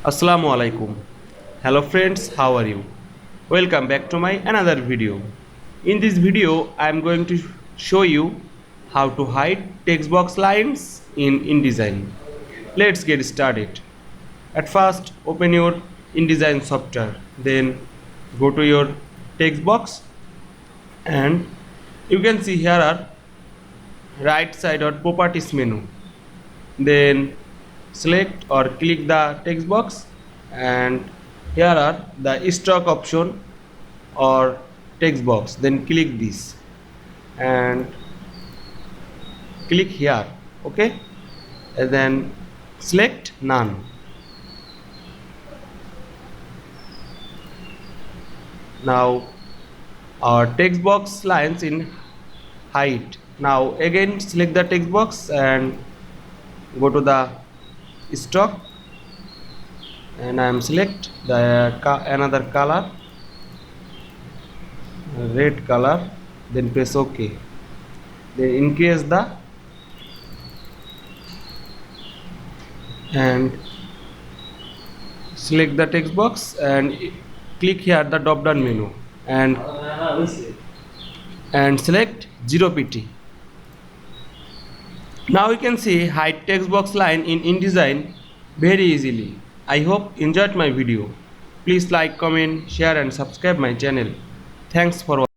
Assalamu Walaikum. Hello friends, how are you? Welcome back to my another video. In this video, I am going to show you how to hide text box lines in InDesign. Let's get started. At first, open your InDesign software. Then go to your text box and you can see here are right side or properties menu. Then select or click the text box and here are the stock option or text box. Then click this and click here, okay, and then select none. Now our text box lines in height. Now again select the text box and go to the stock and I am select the another color, red color, then press OK. Then increase the and select the text box and click here the drop down menu and select 0 pt. Now you can see hide text box line in InDesign very easily. I hope you enjoyed my video. Please like, comment, share and subscribe my channel. Thanks for watching.